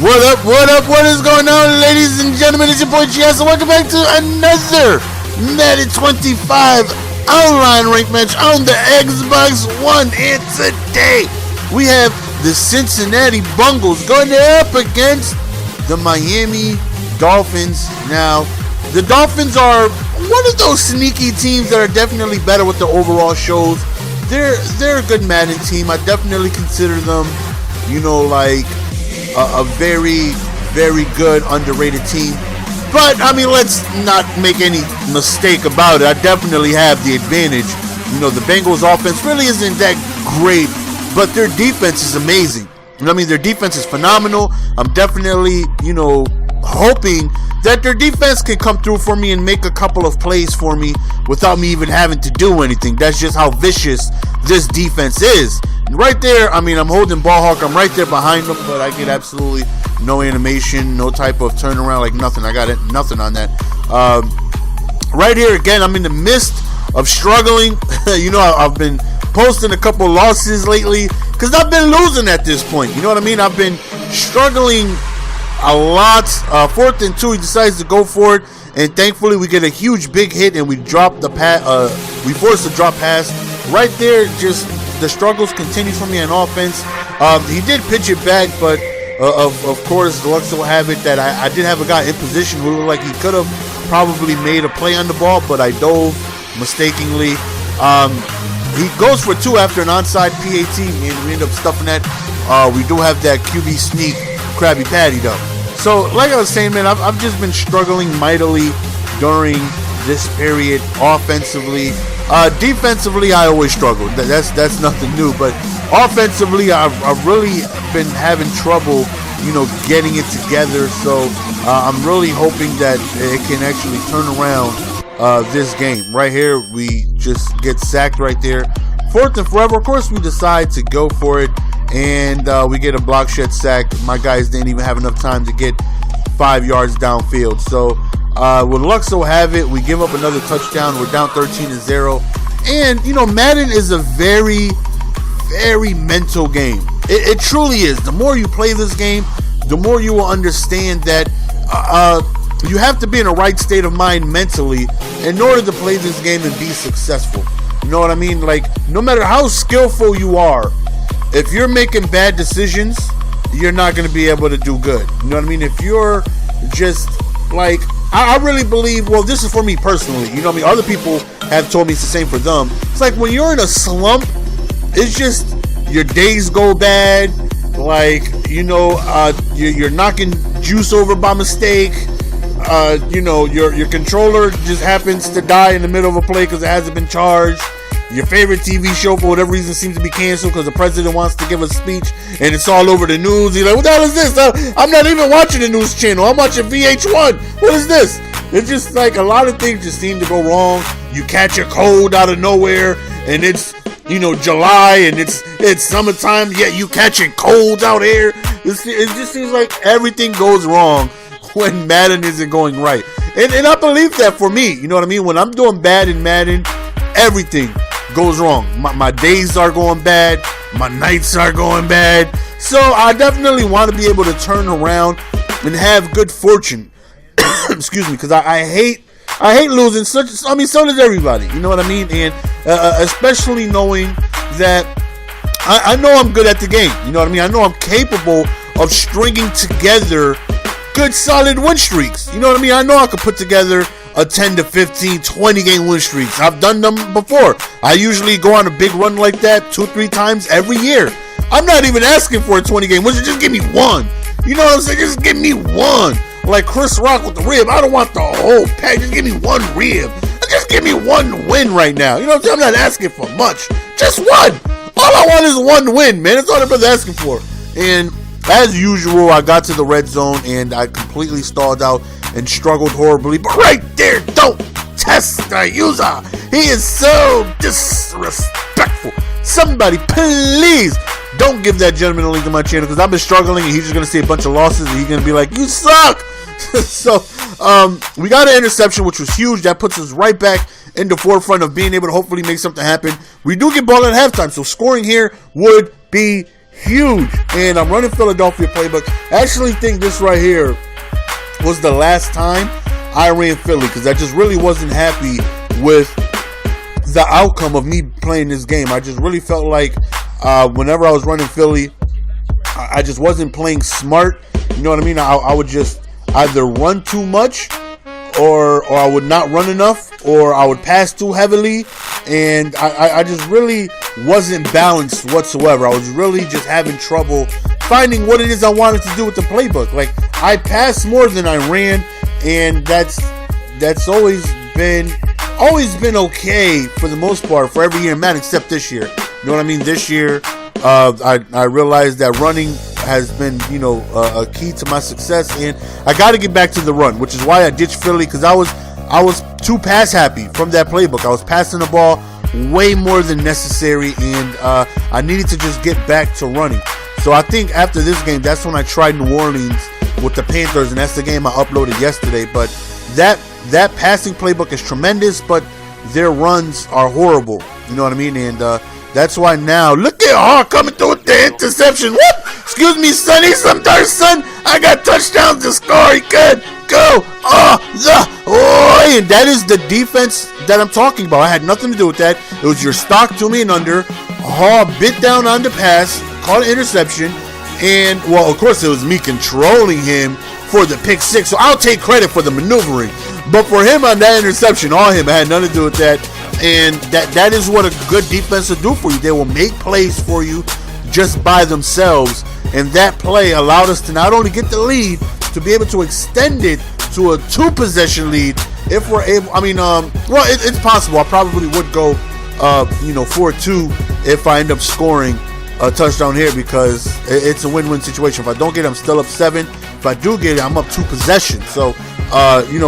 What up, what is going on, ladies and gentlemen? It's your boy GS, and welcome back to another Madden 25 online rank match on the Xbox One. And today, we have the Cincinnati Bengals going up against the Miami Dolphins. Now, the Dolphins are one of those sneaky teams that are definitely better with the overall shows. They're a good Madden team. I definitely consider them, like a very, very good underrated team. But I mean, let's not make any mistake about it. I definitely have the advantage. The Bengals offense really isn't that great, but their defense is amazing. Their defense is phenomenal. I'm definitely, hoping that their defense can come through for me and make a couple of plays for me without me even having to do anything. That's just how vicious this defense is. And right there, I'm holding ball hawk. I'm right there behind them, but I get absolutely no animation, no type of turnaround, like nothing. I got it, nothing on that. Right here, again, I'm in the midst of struggling. I've been posting a couple losses lately because I've been losing at this point. You know what I mean? I've been struggling a lot. 4th and 2, he decides to go for it, and thankfully we get a huge big hit and we drop the pass. We force a drop pass right there. Just the struggles continue for me on offense. He did pitch it back, but of course, the luck will have it that I did have a guy in position who looked like he could have probably made a play on the ball, but I dove mistakenly. He goes for 2 after an onside PAT, and we end up stuffing that. We do have that QB sneak Krabby Patty though. So like I was saying, man, I've just been struggling mightily during this period offensively. Defensively, I always struggle. That's nothing new. But offensively, I've really been having trouble, getting it together. So I'm really hoping that it can actually turn around this game. Right here, we just get sacked right there. 4th and forever. Of course, we decide to go for it, and we get a block shed sack. My guys didn't even have enough time to get 5 yards downfield. So with luck so have it, we give up another touchdown. We're down 13-0. And, Madden is a very, very mental game. It truly is. The more you play this game, the more you will understand that you have to be in a right state of mind mentally in order to play this game and be successful. You know what I mean? Like, no matter how skillful you are, if you're making bad decisions, you're not going to be able to do good. You know what I mean? If you're just like, I really believe, well, this is for me personally. You know what I mean? Other people have told me it's the same for them. It's like when you're in a slump, it's just your days go bad. Like, you're knocking juice over by mistake. Your controller just happens to die in the middle of a play because it hasn't been charged. Your favorite TV show, for whatever reason, seems to be canceled because the president wants to give a speech and it's all over the news. You're like, what the hell is this? I'm not even watching the news channel. I'm watching VH1. What is this? It's just like a lot of things just seem to go wrong. You catch a cold out of nowhere and it's, July and it's summertime, yet you catching colds out here. It just seems like everything goes wrong when Madden isn't going right. And I believe that for me. You know what I mean? When I'm doing bad in Madden, everything goes wrong. My days are going bad. My nights are going bad. So I definitely want to be able to turn around and have good fortune. Excuse me, because I hate losing. So does everybody. You know what I mean? And especially knowing that I know I'm good at the game. You know what I mean? I know I'm capable of stringing together good solid win streaks. You know what I mean? I know I could put together a 10 to 15, 20 game win streaks. I've done them before. I usually go on a big run like that 2-3 times every year. I'm not even asking for a 20 game win. Just give me one. You know what I'm saying? Just give me one. Like Chris Rock with the rib. I don't want the whole pack. Just give me one rib. Just give me one win right now. You know what I'm saying? I'm not asking for much. Just one. All I want is one win, man. That's all I'm asking for. And as usual, I got to the red zone and I completely stalled out and struggled horribly. But right there, don't test the user. He is so disrespectful. Somebody, please don't give that gentleman a link to my channel because I've been struggling and he's just going to see a bunch of losses and he's going to be like, you suck. So, we got an interception, which was huge. That puts us right back in the forefront of being able to hopefully make something happen. We do get ball at halftime, so scoring here would be huge. And I'm running Philadelphia playbook. I actually think this right here was the last time I ran Philly, because I just really wasn't happy with the outcome of me playing this game. I just really felt like whenever I was running Philly, I just wasn't playing smart. You know what I mean? I would just either run too much, or I would not run enough, or I would pass too heavily, and I just really wasn't balanced whatsoever. I was really just having trouble finding what it is I wanted to do with the playbook. Like, I passed more than I ran, and that's always been okay for the most part for every year in Madden, except this year. You know what I mean? This year, I realized that running has been, a key to my success, and I got to get back to the run, which is why I ditched Philly, because I was too pass happy from that playbook. I was passing the ball way more than necessary, and I needed to just get back to running. So I think after this game, that's when I tried New Orleans with the Panthers, and that's the game I uploaded yesterday. But that passing playbook is tremendous, but their runs are horrible. You know what I mean? And that's why now, look at Hawk coming through with the interception. What? Excuse me, Sonny. Sometimes, son, I got touchdowns to score. He could go. And that is the defense that I'm talking about. I had nothing to do with that. It was your stock 2 million under. Hall bit down on the pass, caught an interception, and, well, of course, it was me controlling him for the pick six. So I'll take credit for the maneuvering. But for him on that interception, all him, I had nothing to do with that. And that is what a good defense will do for you. They will make plays for you just by themselves. And that play allowed us to not only get the lead, to be able to extend it to a 2-possession lead if we're able. I mean, it's possible. I probably would go, 4-2 if I end up scoring a touchdown here, because it's a win-win situation. If I don't get it, I'm still up 7. If I do get it, I'm up 2 possessions. So,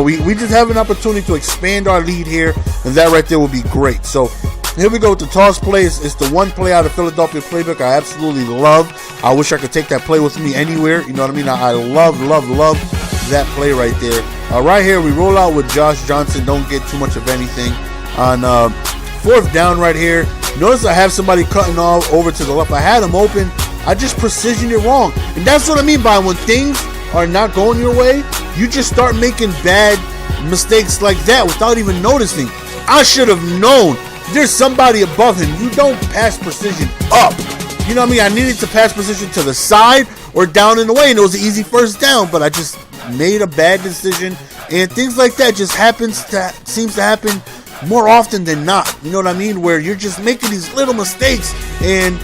we just have an opportunity to expand our lead here, and that right there will be great. So here we go with the toss plays. It's the one play out of Philadelphia playbook I absolutely love. I wish I could take that play with me anywhere. You know what I mean? I love that play right there. Right here, we roll out with Josh Johnson. Don't get too much of anything. On 4th down right here, notice I have somebody cutting off over to the left. I had him open. I just precisioned it wrong. And that's what I mean by when things are not going your way, you just start making bad mistakes like that without even noticing. I should have known there's somebody above him. You don't pass precision up. You know what I mean? I needed to pass precision to the side or down in the way, and it was an easy first down, but I just made a bad decision. And things like that just seems to happen more often than not. You know what I mean? Where you're just making these little mistakes, and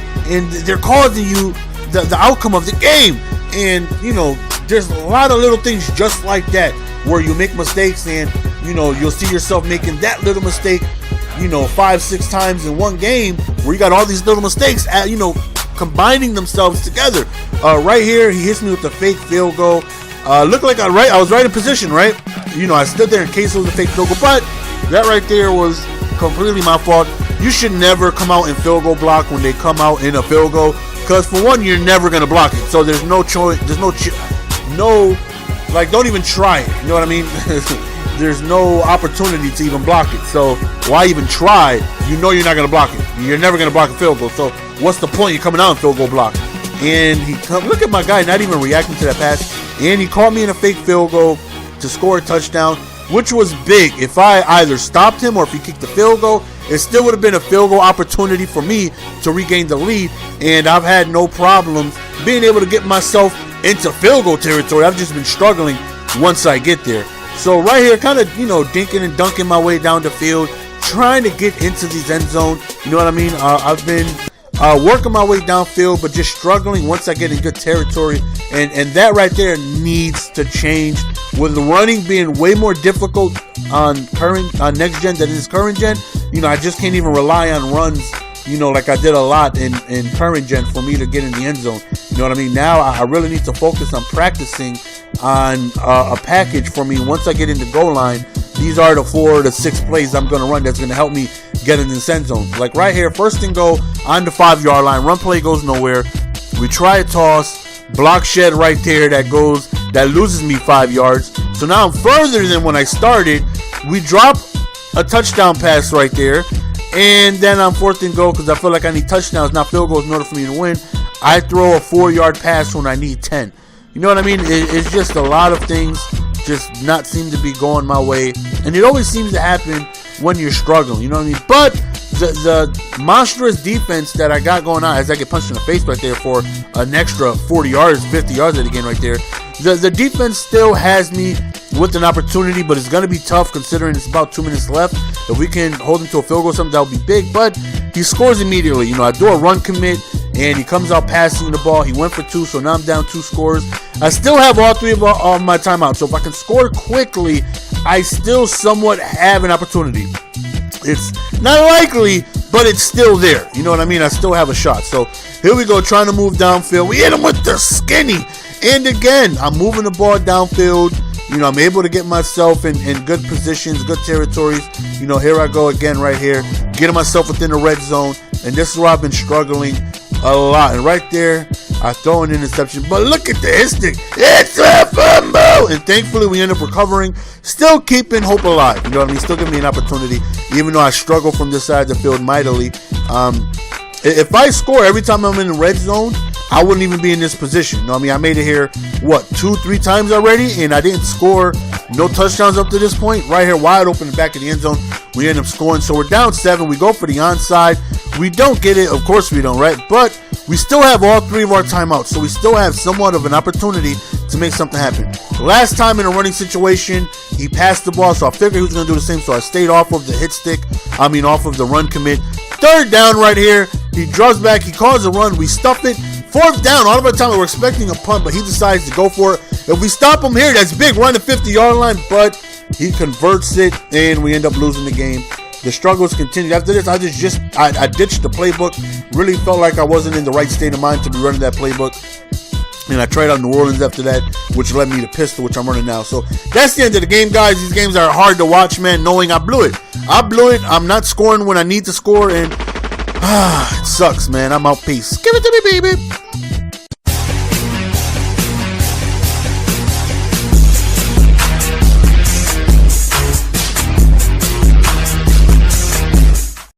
they're causing you the outcome of the game. And, there's a lot of little things just like that where you make mistakes, and, you'll see yourself making that little mistake, 5-6 times in one game, where you got all these little mistakes, combining themselves together. Right here, he hits me with the fake field goal. Looked like I was right in position, right? I stood there in case it was a fake field goal, but that right there was completely my fault. You should never come out in field goal block when they come out in a field goal, because for one, you're never going to block it. So there's no choice. There's don't even try it. You know what I mean? There's no opportunity to even block it. So why even try? You're not going to block it. You're never going to block a field goal. So what's the point? You're coming out in field goal block. And look at my guy not even reacting to that pass. And he caught me in a fake field goal to score a touchdown, which was big. If I either stopped him or if he kicked the field goal, it still would have been a field goal opportunity for me to regain the lead. And I've had no problems being able to get myself into field goal territory. I've just been struggling once I get there. So right here, kind of, dinking and dunking my way down the field, trying to get into these end zone. You know what I mean? I've been working my way downfield, but just struggling once I get in good territory. And that right there needs to change. With the running being way more difficult on next gen than it is current gen, I just can't even rely on runs, like I did a lot in current gen for me to get in the end zone. You know what I mean? Now I really need to focus on practicing on a package for me. Once I get in the goal line, these are the 4 to 6 plays I'm going to run that's going to help me get in the end zone. Like right here, 1st and goal on the 5-yard line. Run play goes nowhere. We try a toss. Block shed right there that loses me 5 yards. So now I'm further than when I started. We drop a touchdown pass right there. And then on 4th and goal, because I feel like I need touchdowns, not field goals, in order for me to win. I throw a 4-yard pass when I need 10. You know what I mean? It's just a lot of things just not seem to be going my way. And it always seems to happen when you're struggling. You know what I mean? But the monstrous defense that I got going on, as I get punched in the face right there for an extra 40 yards, 50 yards at the game right there. The defense still has me with an opportunity, but it's going to be tough considering it's about 2 minutes left. If we can hold him to a field goal or something, that would be big. But he scores immediately. You know, I do a run commit, and he comes out passing the ball. He went for 2, so now I'm down 2 scores. I still have all 3 of my timeouts. So if I can score quickly, I still somewhat have an opportunity. It's not likely, but it's still there. You know what I mean? I still have a shot. So here we go, trying to move downfield. We hit him with the skinny. And again, I'm moving the ball downfield. You know, I'm able to get myself in good positions, good territories. You know, here I go again right here, getting myself within the red zone. And this is where I've been struggling a lot. And right there, I throw an interception. But look at this thing. It's a fumble. And thankfully, we end up recovering. Still keeping hope alive. You know what I mean? Still giving me an opportunity, even though I struggle from this side of the field mightily. If I score every time I'm in the red zone, I wouldn't even be in this position. You know what I mean? I made it here, 2-3 times already, and I didn't score no touchdowns up to this point. Right here, wide open in the back of the end zone. We end up scoring. So we're down 7. We go for the onside. We don't get it. Of course we don't, right? But we still have all 3 of our timeouts. So we still have somewhat of an opportunity to make something happen. Last time in a running situation, he passed the ball, so I figured he was going to do the same. So I stayed off of the off of the run commit. 3rd down right here. He draws back. He calls a run. We stuff it. 4th down. All of our time, we were expecting a punt, but he decides to go for it. If we stop him here, that's big. We're on the 50-yard line, but he converts it, and we end up losing the game. The struggles continued. After this, I ditched the playbook. Really felt like I wasn't in the right state of mind to be running that playbook. And I tried out New Orleans after that, which led me to pistol, which I'm running now. So that's the end of the game, guys. These games are hard to watch, man, knowing I blew it. I'm not scoring when I need to score, and it sucks, man. I'm out. Peace. Give it to me, baby.